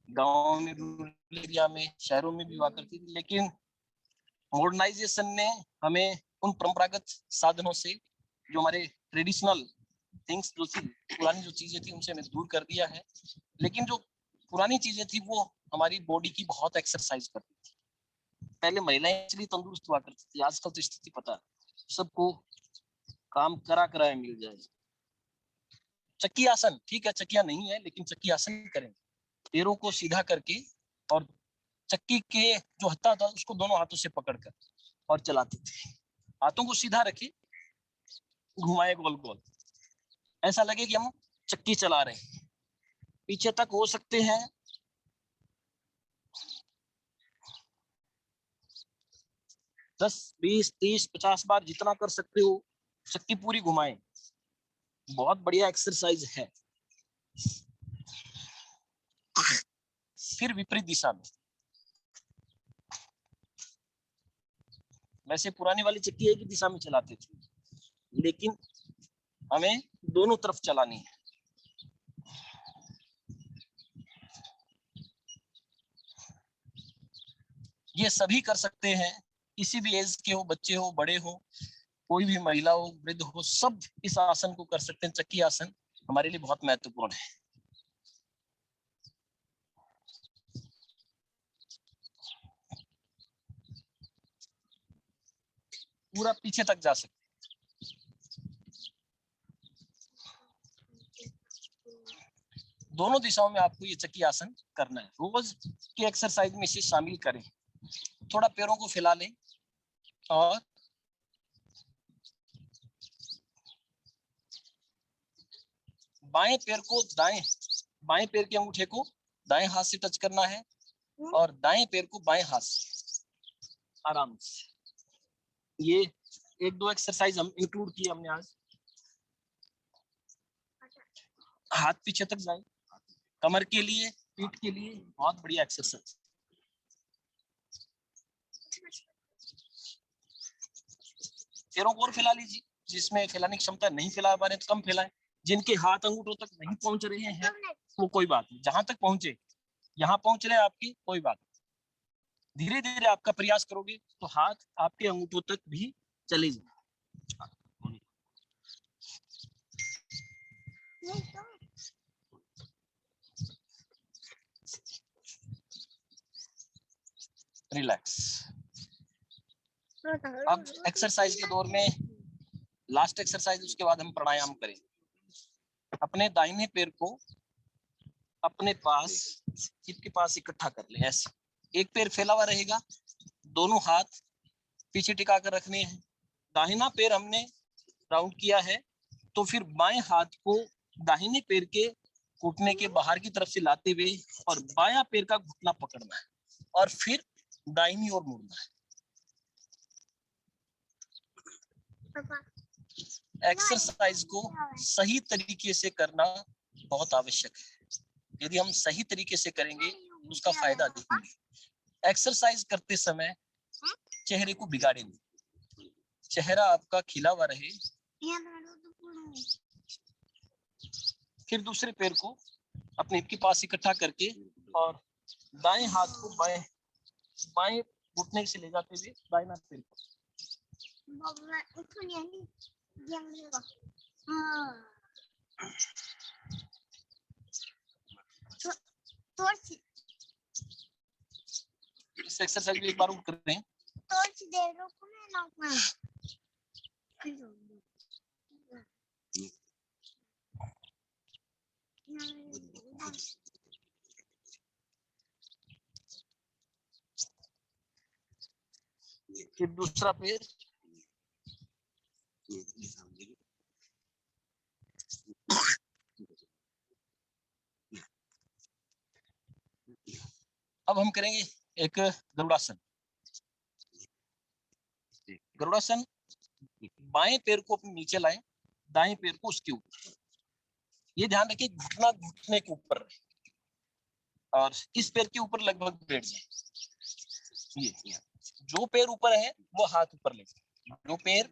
गाँव में, रूरल एरिया में, शहरों में भी हुआ करती थी। लेकिन मॉडर्नाइजेशन ने हमें उन परंपरागत साधनों से, जो हमारे ट्रेडिशनल थिंग्स जो थी, पुरानी जो चीजें थी, उनसे हमें दूर कर दिया है। लेकिन जो पुरानी चीजें थी वो हमारी बॉडी की बहुत एक्सरसाइज करती थी। पहले महिलाएं इसलिए तंदुरुस्त हुआ करती थी। आजकल तो स्थिति पता है, सबको काम करा कराया मिल जाए। चक्की आसन ठीक है, चक्कियां नहीं है, लेकिन चक्की आसन करें, पैरों को सीधा करके और चक्की के जो हत्था था उसको दोनों हाथों से पकड़कर और चलाते थे। हाथों को सीधा रखे, घुमाए गोल गोल, ऐसा लगे कि हम चक्की चला रहे हैं। पीछे तक हो सकते हैं 10, 20, 30, 50 बार, जितना कर सकते हो चक्की पूरी घुमाएं। बहुत बढ़िया एक्सरसाइज है। फिर विपरीत दिशा में। वैसे पुरानी वाली चक्की एक ही दिशा में चलाते थे, लेकिन हमें दोनों तरफ चलानी है। ये सभी कर सकते हैं, किसी भी एज के हो, बच्चे हो, बड़े हो, कोई भी महिला हो, वृद्ध हो, सब इस आसन को कर सकते हैं। चक्की आसन हमारे लिए बहुत महत्वपूर्ण है। पूरा पीछे तक जा सकते। दोनों दिशाओं में आपको ये चक्की आसन करना है। रोज की एक्सरसाइज में इसे शामिल करें। थोड़ा पैरों को फैला लें और बाएं पैर के अंगूठे को दाएं हाथ से टच करना है और दाएं पैर को बाएं हाथ से आराम से। ये 1-2 एक्सरसाइज हम इंक्लूड किए हमने आज। हाथ पीछे तक जाए, कमर के लिए, पीठ के लिए बहुत बढ़िया एक्सरसाइज। पैरों को और फैला लीजिए, जिसमें फैलाने की क्षमता नहीं फैला पा रहे तो कम फैलाएं। जिनके हाथ अंगूठों तक नहीं पहुंच रहे हैं वो कोई बात नहीं, जहां तक पहुंचे, यहाँ पहुंच रहे आपकी कोई बात नहीं। धीरे धीरे आपका प्रयास करोगे तो हाथ आपके अंगूठों तक भी चले जाए। रिलैक्स। अब एक्सरसाइज के दौर में लास्ट एक्सरसाइज, उसके बाद हम प्राणायाम करें। अपने दाहिने पैर को अपने पास, हिप के पास इकट्ठा कर ले, ऐसे। एक पैर फैला हुआ रहेगा, दोनों हाथ पीछे टिका कर रखने हैं। दाहिना पैर हमने राउंड किया है, तो फिर बाएं हाथ को दाहिने पैर के घुटने के बाहर की तरफ से लाते हुए और बायां पैर का घुटना पकड़ना है और फिर दाहिनी ओर मुड़ना है। एक्सरसाइज को सही तरीके से करना बहुत आवश्यक है। यदि हम सही तरीके से करेंगे उसका फायदा देखेंगे। एक्सरसाइज करते समय चेहरे को बिगाड़े नहीं, चेहरा आपका खिला हुआ रहे। फिर दूसरे पैर को अपने हिप के पास इकट्ठा करके और दाएं हाथ को बाएं घुटने से ले जाते हुए दाहिना पैर को इस एक्सरसाइज भी एक बार कर रहे हैं। फिर दूसरा पैर, अब हम करेंगे एक गरुड़ासन। गरुड़ासन, बाएं पैर को अपने नीचे लाएं, दाएं पैर को उसके ऊपर। ये ध्यान रखिए घुटना घुटने के ऊपर रहे और इस पैर के ऊपर लगभग बैठ जाए। ये जो पैर ऊपर है वो हाथ ऊपर ले जाए, जो पैर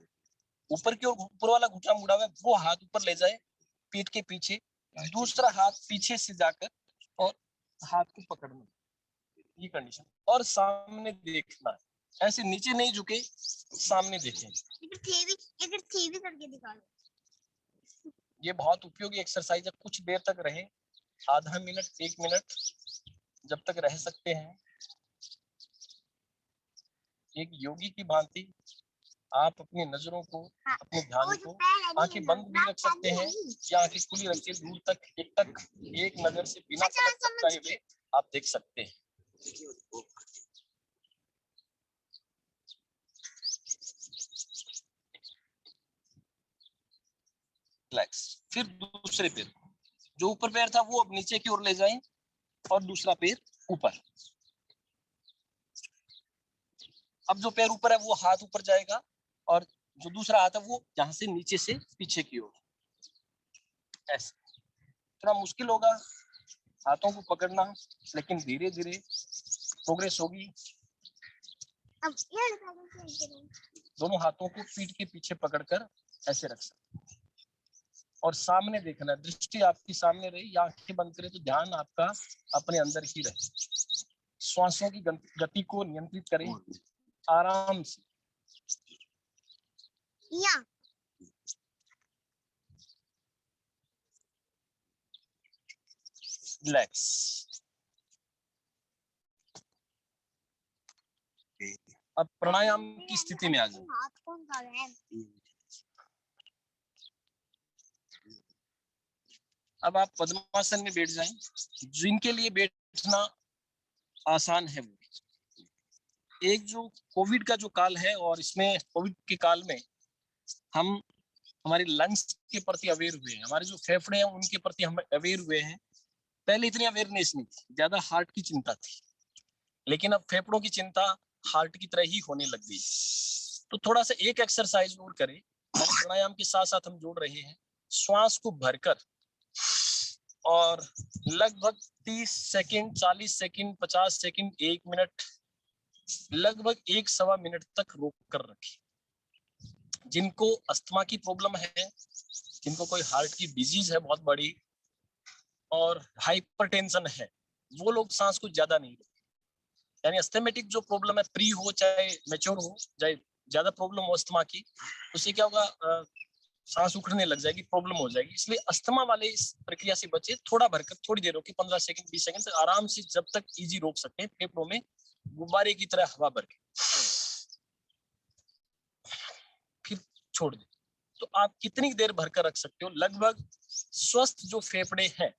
ऊपर की ओर ऊपर वाला घुटना मुड़ा हुआ है वो हाथ ऊपर ले जाए पीठ के पीछे, दूसरा हाथ पीछे से जाकर और हाथ को पकड़ना, ये कंडीशन। और सामने देखना है, ऐसे नीचे नहीं झुके, सामने देखें। इधर थे भी करके दिखा दो। ये बहुत उपयोगी एक्सरसाइज है, कुछ देर तक रहे, आधा मिनट 1 मिनट जब तक रह सकते हैं। एक योगी की भांति आप अपनी नजरों को, अपने ध्यान को, आंखें बंद भी रख सकते हैं या आंखें खुली रख के दूर तक एक नजर से बिना पलक झपकाए हुए आप देख सकते हैं। रिलैक्स। फिर दूसरे पैर, जो ऊपर पैर था वो अब नीचे की ओर ले जाएं और दूसरा पैर ऊपर। अब जो पैर ऊपर है वो हाथ ऊपर जाएगा और जो दूसरा हाथ है वो यहाँ से नीचे से पीछे की ओर, ऐसे। थोड़ा मुश्किल होगा हाथों को पकड़ना, लेकिन धीरे धीरे प्रोग्रेस होगी। अब ये दोनों हाथों को पीठ के पीछे पकड़कर ऐसे रख सकते और सामने देखना, दृष्टि आपकी सामने रही या आंखें बंद करें तो ध्यान आपका अपने अंदर ही रहे। श्वासों की गति को नियंत्रित करें आराम से। रिलैक्स। अब प्राणायाम की स्थिति में आ जाओ। हाथ कौन कर रहा है? अब आप पद्मासन में बैठ जाएं। जिनके लिए बैठना आसान है वो, एक जो कोविड का जो काल है और इसमें कोविड के काल में हम हमारे लंग्स के प्रति अवेयर हुए हैं, हमारे जो फेफड़े हैं उनके प्रति हम अवेयर हुए हैं। पहले इतनी अवेयरनेस नहीं थी, ज्यादा हार्ट की चिंता थी, लेकिन अब फेफड़ों की चिंता हार्ट की तरह ही होने लग गई। तो थोड़ा सा एक एक्सरसाइज और करें, प्राणायाम के साथ साथ हम जोड़ रहे हैं श्वास को भरकर और लगभग 30 सेकंड, 40 सेकंड, 50 सेकंड, 1 मिनट, लगभग 1-1.25 मिनट तक रोक कर रखें। जिनको अस्थमा की प्रॉब्लम है, जिनको कोई हार्ट की डिजीज है बहुत बड़ी और हाइपरटेंशन है, वो लोग सांस को ज्यादा नहीं रोके। यानी अस्थमेटिक जो प्रॉब्लम है, प्री हो चाहे मैच्योर हो, चाहे ज्यादा प्रॉब्लम हो अस्थमा की, उससे क्या होगा, सांस उखड़ने लग जाएगी, प्रॉब्लम हो जाएगी। इसलिए अस्थमा वाले इस प्रक्रिया से बचे, थोड़ा भरकर थोड़ी देर रोके, 15 सेकंड 20 सेकंड से आराम से, जब तक इजी रोक सकते हैं। फेफड़ों में गुब्बारे की तरह हवा भर के फिर छोड़ दे। तो आप कितनी देर भरकर रख सकते हो? लगभग स्वस्थ जो फेफड़े हैं,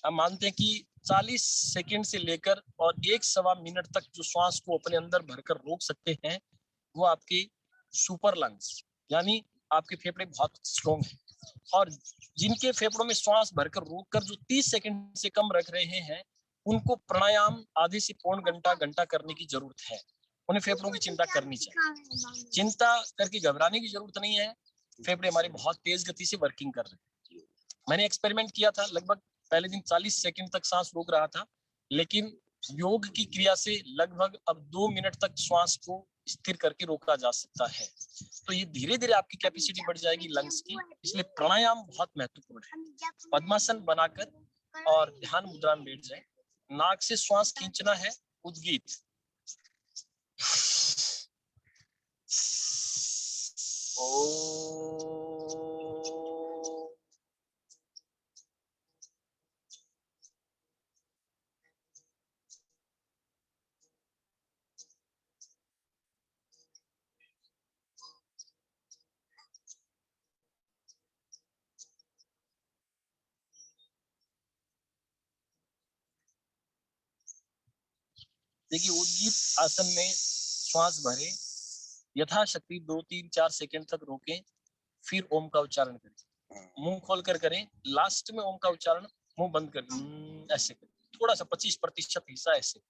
हम मानते हैं कि 40 सेकंड से लेकर और 1-1.25 मिनट तक जो श्वास को अपने अंदर भरकर रोक सकते हैं, वो आपके सुपर लंग्स, यानी आपके फेफड़े बहुत स्ट्रॉन्ग हैं। और जिनके फेफड़ों में श्वास भरकर रोककर जो 30 सेकंड से कम रख रहे हैं, उनको प्राणायाम आधे से पौन घंटा करने की जरूरत है। उन्हें फेफड़ों की चिंता करनी चाहिए। चिंता करके घबराने की जरूरत नहीं है, फेफड़े हमारे बहुत तेज गति से वर्किंग कर रहे हैं। मैंने एक्सपेरिमेंट किया था, लगभग पहले दिन 40 सेकंड तक सांस रोक रहा था, लेकिन योग की क्रिया से लगभग अब 2 मिनट तक श्वास को स्थिर करके रोका जा सकता है। तो ये धीरे धीरे आपकी कैपेसिटी बढ़ जाएगी लंग्स की, इसलिए प्राणायाम बहुत महत्वपूर्ण है। पद्मासन बनाकर और ध्यान मुद्रा में बैठ जाए। नाक से श्वास खींचना है, उद्गीत। देखिए, उद्गीत आसन में श्वास भरे, यथाशक्ति 2-3-4 सेकंड तक रोकें, फिर ओम का उच्चारण करें। मुंह खोलकर करें, लास्ट में ओम का उच्चारण मुंह बंद कर ऐसे करें। थोड़ा सा 25% हिस्सा ऐसे।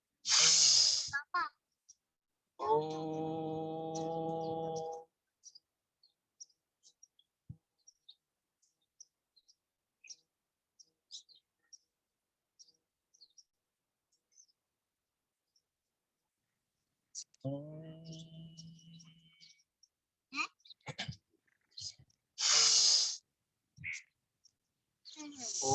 ओ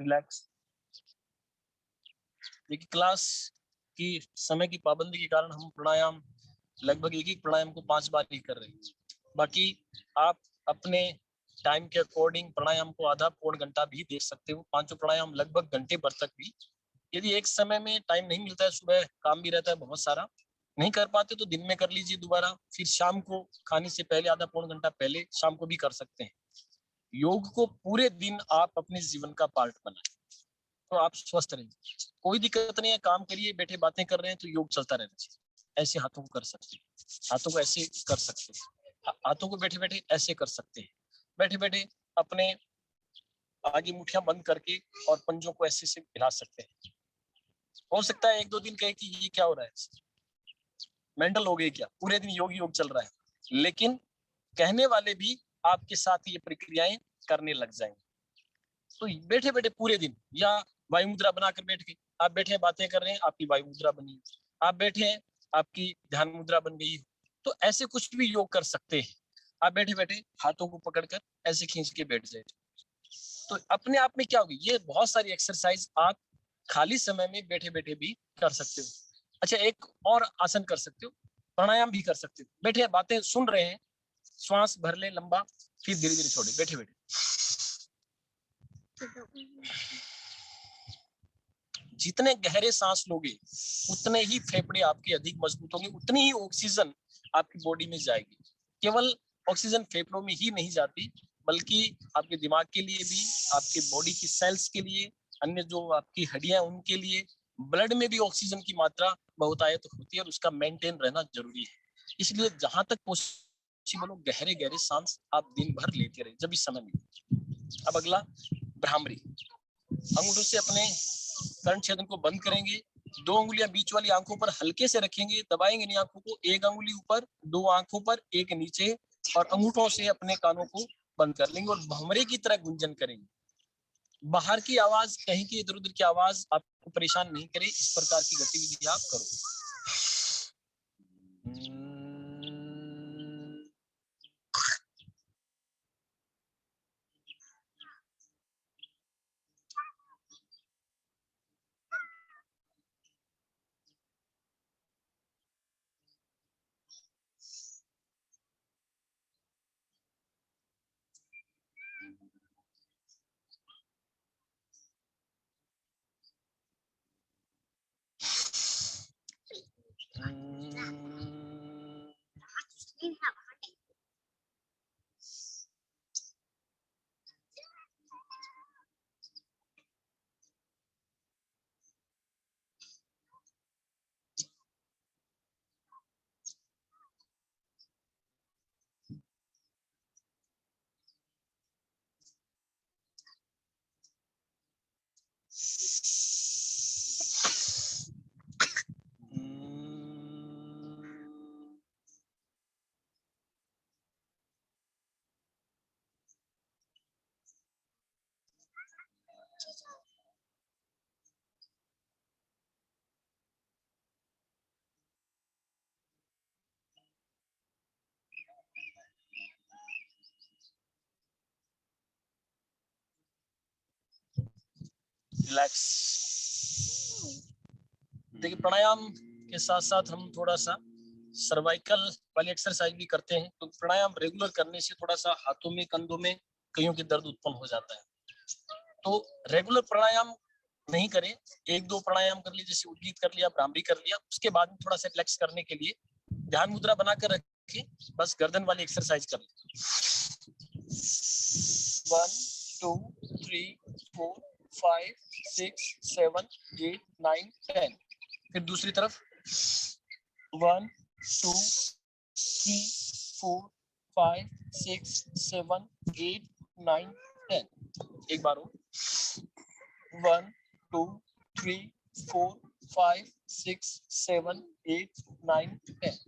रिलैक्स। देखिए क्लास की समय की पाबंदी के कारण हम प्राणायाम लगभग एक ही प्राणायाम को 5 बार ही कर रहे हैं। बाकी आप अपने टाइम के अकॉर्डिंग प्राणायाम को आधा पौन घंटा भी देख सकते हो। 5 प्राणायाम लगभग घंटे भर तक भी। यदि एक समय में टाइम नहीं मिलता है, सुबह काम भी रहता है बहुत सारा, नहीं कर पाते तो दिन में कर लीजिए दोबारा, फिर शाम को खाने से पहले आधा पौन घंटा पहले शाम को भी कर सकते हैं। योग को पूरे दिन आप अपने जीवन का पार्ट बनाएं तो आप स्वस्थ रहेंगे। कोई दिक्कत नहीं है, काम करिए, बैठे बातें कर रहे हैं तो योग चलता रहना चाहिए। ऐसे हाथों को कर सकते हैं, हाथों को ऐसे कर सकते हैं, हाथों को बैठे बैठे ऐसे कर सकते हैं, बैठे बैठे अपने आगे मुठ्ठियां बंद करके और पंजों को ऐसे से हिला सकते हैं। हो सकता है 1-2 दिन कहे कि ये क्या हो रहा है, मेंटल हो गई क्या, पूरे दिन योग योग चल रहा है, लेकिन कहने वाले भी आपके साथ ये प्रक्रियाएं करने लग जाएंगे। तो बैठे बैठे पूरे दिन, या वायु मुद्रा बनाकर बैठ के आप बैठे हैं बातें कर रहे हैं, आपकी वायु मुद्रा बनी, आप बैठे हैं आपकी ध्यान मुद्रा बन गई। तो ऐसे कुछ भी योग कर सकते हैं। आप बैठे बैठे हाथों को पकड़कर ऐसे खींच के बैठ जाए तो अपने आप में क्या होगी, ये बहुत सारी एक्सरसाइज आप खाली समय में बैठे बैठे भी कर सकते हो। अच्छा, एक और आसन कर सकते हो, प्राणायाम भी कर सकते हो। बैठे बातें सुन रहे हैं, श्वास भर ले लंबा, फिर धीरे धीरे छोड़े, बैठे बैठे। जितने गहरे सांस लोगे उतने ही फेफड़े आपके अधिक मजबूत होंगे, उतनी ही ऑक्सीजन आपकी बॉडी में जाएगी। केवल ऑक्सीजन फेफड़ों में ही नहीं जाती, बल्कि आपके दिमाग के लिए भी, आपके बॉडी की सेल्स के लिए, अन्य जो आपकी हड्डियां उनके लिए, ब्लड में भी ऑक्सीजन की मात्रा बहुतायत होती है और उसका मेंटेन रहना जरूरी है। इसलिए जहां तक पॉसिबल हो गहरे गहरे सांस आप दिन भर लेते रहे जब भी समय मिले। अब अगला भ्रामरी। अंगूठों से अपने कर्ण छेदन को बंद करेंगे, 2 उंगलियां बीच वाली आंखों पर हल्के से रखेंगे, दबाएंगे नहीं आंखों को, एक अंगुली ऊपर, 2 आंखों पर, एक नीचे, और अंगूठों से अपने कानों को बंद कर लेंगे और भंवरे की तरह गुंजन करेंगे। बाहर की आवाज, कहीं की इधर उधर की आवाज आपको परेशान नहीं करे, इस प्रकार की गतिविधि आप करो। रिलैक्स। देखिए प्राणायाम के साथ साथ हम थोड़ा सा सर्वाइकल वाली एक्सरसाइज भी करते हैं। तो प्राणायाम रेगुलर करने से थोड़ा सा हाथों में कंधों में कईयों के दर्द उत्पन्न हो जाता है। तो रेगुलर प्राणायाम नहीं करें, 1-2 प्राणायाम कर लिए, जैसे उद्गीत कर लिया, भ्रामरी कर लिया, उसके बाद में थोड़ा सा रिलैक्स करने के लिए ध्यान मुद्रा बनाकर रखें, बस गर्दन वाली एक्सरसाइज कर लें। 1 2 3 4 5 6 7 8 9 10। फिर दूसरी तरफ 1 2 3 4 5 6 7 8 9 10। एक बार हो 1 2 3 4 5 6 7 8 9 10।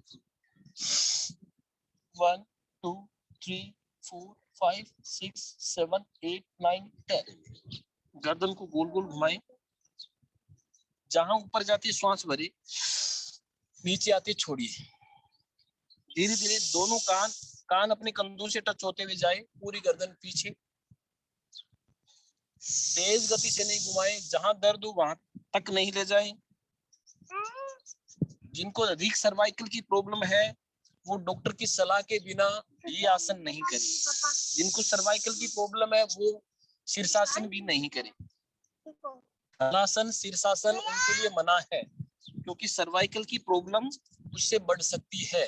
1 2 3 4 5 6 7 8 9 10। गर्दन को गोल गोल घुमाएं, जहां ऊपर जाती है श्वास भरे, नीचे आती छोड़िए। धीरे धीरे दोनों कान अपने कंधों से टच होते हुए जाए, पूरी गर्दन पीछे। तेज गति से नहीं घुमाएं, जहां दर्द हो वहां तक नहीं ले जाएं। जिनको अधिक सर्वाइकल की प्रॉब्लम है वो डॉक्टर की सलाह के बिना ये आसन नहीं करें। जिनको सर्वाइकल की प्रॉब्लम है वो शीर्षासन भी नहीं करें। हलासन शीर्षासन उनके लिए मना है, क्योंकि सर्वाइकल की प्रॉब्लम उससे बढ़ सकती है।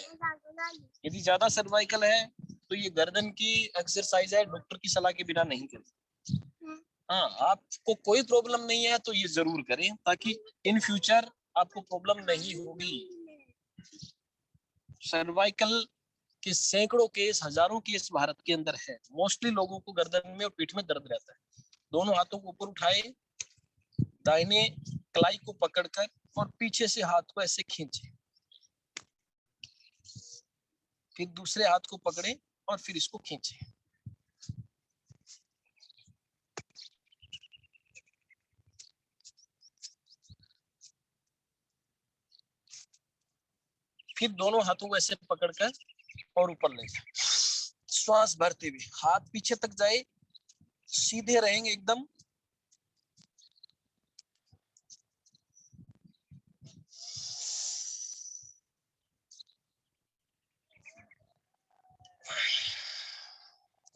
यदि ज्यादा सर्वाइकल है तो ये गर्दन की एक्सरसाइज है, डॉक्टर की सलाह के बिना नहीं करें। हाँ, आपको कोई प्रॉब्लम नहीं है तो ये जरूर करें, ताकि इन फ्यूचर आपको प्रॉब्लम नहीं होगी। सर्वाइकल के सैकड़ों केस, हजारों केस भारत के अंदर है। मोस्टली लोगों को गर्दन में और पीठ में दर्द रहता है। दोनों हाथों को ऊपर उठाए, दाहिने कलाई को पकड़कर और पीछे से हाथ को ऐसे खींचे, फिर दूसरे हाथ को पकड़े और फिर इसको खींचे। फिर दोनों हाथों को ऐसे पकड़कर और ऊपर ले जाए, श्वास भरते हुए हाथ पीछे तक जाए, सीधे रहेंगे एकदम।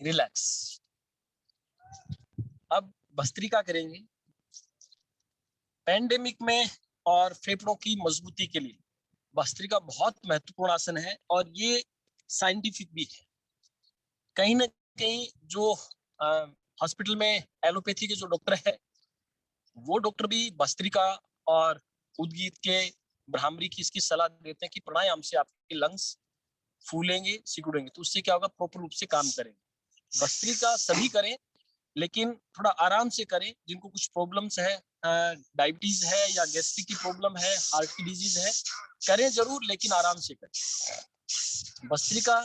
रिलैक्स। अब भस्त्रिका करेंगे। पैंडेमिक में और फेफड़ों की मजबूती के लिए भस्त्रिका बहुत महत्वपूर्ण आसन है, और ये साइंटिफिक भी है। कहीं ना कहीं जो हॉस्पिटल में एलोपैथी के जो डॉक्टर है, वो डॉक्टर भी भस्त्रिका और उद्गीत के, भ्रामरी की इसकी सलाह देते हैं कि प्राणायाम से आपके लंग्स फूलेंगे, सिकुड़ेंगे, तो उससे क्या होगा, प्रॉपर रूप से काम करेंगे। भस्त्रिका सभी करें, लेकिन थोड़ा आराम से करें। जिनको कुछ प्रॉब्लम्स है, डायबिटीज है या गैस्ट्रिक की प्रॉब्लम है, हार्ट की डिजीज है, करें जरूर, लेकिन आराम से करें। भस्त्रिका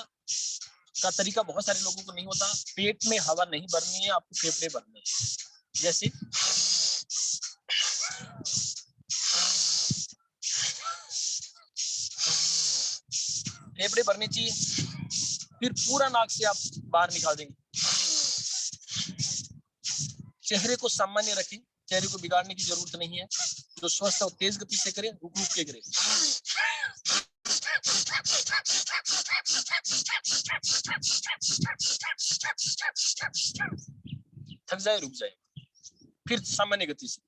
का तरीका बहुत सारे लोगों को नहीं होता। पेट में हवा नहीं भरनी है, आपको फेफड़े भरने हैं। जैसे फेफड़े भरने चाहिए, फिर पूरा नाक से आप बाहर निकाल देंगे। चेहरे को सामान्य रखें, चेहरे को बिगाड़ने की जरूरत नहीं है। जो स्वस्थ और तेज गति से करें, रुक रुक के करें। थक जाए रुक जाए, फिर सामान्य गति से।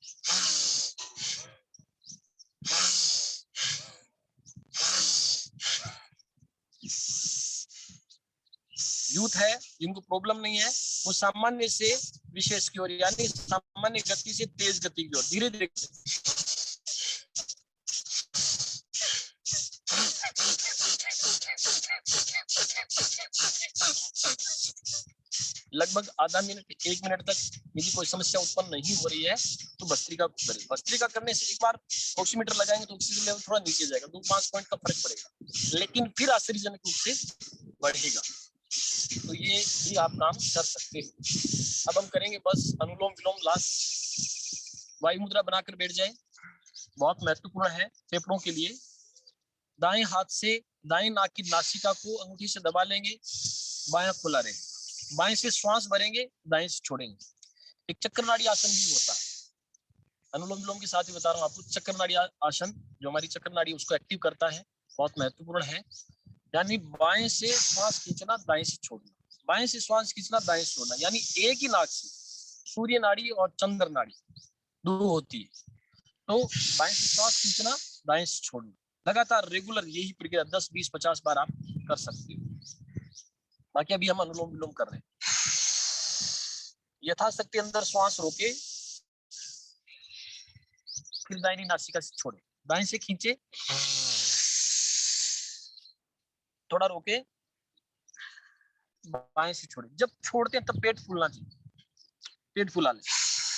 यूथ है, जिनको प्रॉब्लम नहीं है, वो सामान्य से विशेष की ओर, यानी सामान्य गति से तेज गति की ओर धीरे धीरे। लगभग आधा मिनट 1 मिनट तक यदि कोई समस्या उत्पन्न नहीं हो रही है तो भस्त्रिका करें। भस्त्रिका करने से एक बार ऑक्सीमीटर लगाएंगे तो ऑक्सीजन लेवल थोड़ा नीचे जाएगा, 2-5 पॉइंट का फर्क पड़ेगा, लेकिन फिर आश्चर्यजनक रूप से बढ़ेगा। तो ये भी आप काम कर सकते हो। अब हम करेंगे बस अनुलोम विलोम लास्ट। वायु मुद्रा बनाकर बैठ जाएं, बहुत महत्वपूर्ण है फेफड़ों के लिए। दाएं हाथ से दाएं नाक की नासिका को अंगूठी से दबा लेंगे, बायां खुला रहेगा। बाएं से श्वास भरेंगे, दाएं से छोड़ेंगे। एक चक्र नाड़ी आसन भी होता है। अनुलोम विलोम के साथ ही बता रहा हूँ आपको, चक्र नाड़ी आसन जो हमारी चक्र नाड़ी उसको एक्टिव करता है, बहुत महत्वपूर्ण है। यानी बाएं से श्वास खींचना, दाएं से छोड़ना, बाएं से श्वास खींचना, दाएं से छोड़ना, यानी एक ही नाक से सूर्य नाड़ी और चंद्र नाड़ी दो होती है। तो बाएं से श्वास खींचना, दाएं से छोड़ना, लगातार रेगुलर यही प्रक्रिया 10, 20, 50 बार आप कर सकते हो। बाकी अभी हम अनुलोम विलोम कर रहे हैं। यथाशक्ति अंदर श्वास रोके, फिर दाहिनी नासिका से छोड़े, दाएं से खींचे, थोड़ा रोके, बाएं से छोड़े। जब छोड़ते हैं तब पेट फूलना चाहिए, पेट फुला ले,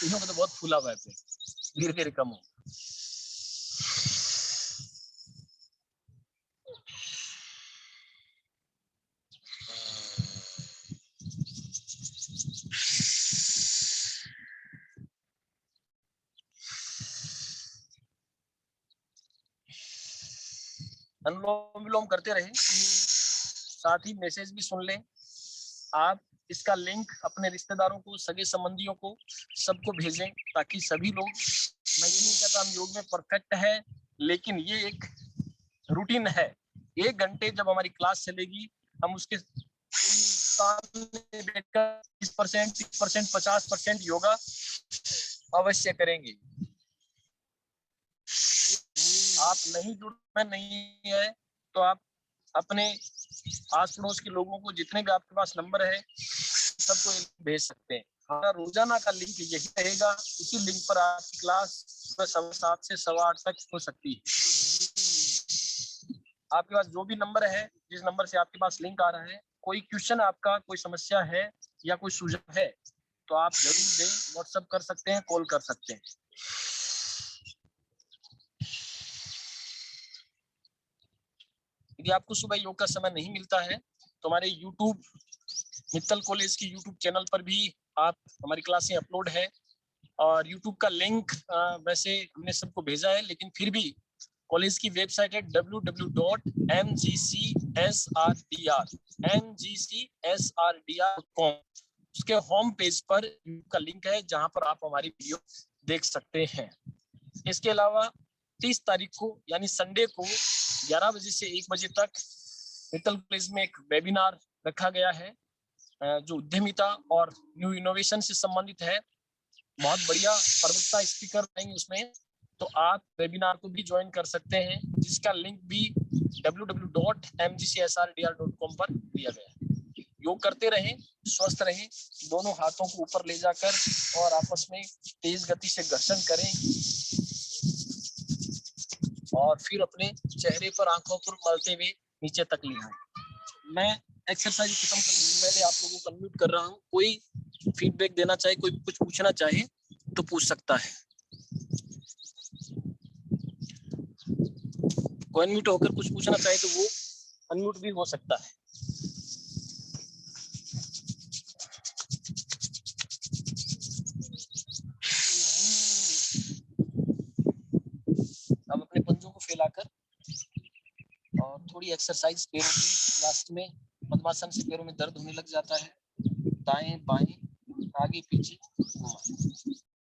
इन्हों का तो बहुत फूला हुआ है पेट, धीरे धीरे कम हो। अनुलोम विलोम करते रहे, साथ ही मैसेज भी सुन लें। आप इसका लिंक अपने रिश्तेदारों को, सगे संबंधियों को, सबको भेजें, ताकि सभी लोग, मैं ये नहीं कहता हम योग में परफेक्ट है, लेकिन ये एक रूटीन है। 1 घंटे जब हमारी क्लास चलेगी, हम उसके सामने बैठकर 20%, 30%, 50% योगा अवश्य करेंगे। आप नहीं जुड़ना नहीं है तो आप अपने आस पड़ोस के लोगों को, जितने भी आपके पास नंबर है, सबको भेज सकते हैं। हमारा रोजाना का लिंक यही रहेगा, उसी लिंक पर आपकी क्लास सुबह 7:15 से 8:15 तक हो सकती है। आपके पास जो भी नंबर है, जिस नंबर से आपके पास लिंक आ रहा है, कोई क्वेश्चन आपका, कोई समस्या है या कोई सुझाव है तो आप जरूर दें, व्हाट्सएप कर सकते हैं, कॉल कर सकते हैं। यदि आपको सुबह योग का समय नहीं मिलता है तो हमारे यूट्यूब, मित्तल कॉलेज की यूट्यूब चैनल पर भी आप हमारी क्लासें अपलोड है, और यूट्यूब का लिंक वैसे हमने सबको भेजा है, लेकिन फिर भी कॉलेज की वेबसाइट है www.mgcsrdr.com, उसके होम पेज पर यूट्यूब का लिंक है, जहां पर आप हमारी वीडियो देख सकते हैं। इसके अलावा 30 तारीख को यानी संडे को 11 बजे से 1 बजे तक मित्तल कॉलेज में एक वेबिनार रखा गया है, जो उद्यमिता और न्यू इनोवेशन से संबंधित है। बहुत बढ़िया प्रवक्ता स्पीकर रहेंगे उसमें, तो आप वेबिनार को भी ज्वाइन कर सकते हैं, जिसका लिंक भी www.mgcsrdr.com पर दिया गया है। योग करते रहें, स्वस्थ रहें, दोनों हाथों को ऊपर ले जाकर और आपस में तेज गति से घर्षण करें, और फिर अपने चेहरे पर, आंखों पर मलते हुए नीचे तक ले आए। मैं एक्सरसाइज खत्म करने से पहले आप लोगों को अनम्यूट कर रहा हूँ। कोई फीडबैक देना चाहे, कोई कुछ पूछना चाहे तो पूछ सकता है। कोई अनम्यूट होकर कुछ पूछना चाहे तो वो अनम्यूट भी हो सकता है। अब अपने पंजों को फैलाकर और थोड़ी एक्सरसाइज पैरों की, लास्ट में पद्मासन से पैरों में दर्द होने लग जाता है, दाएं बाएं आगे पीछे घुमा।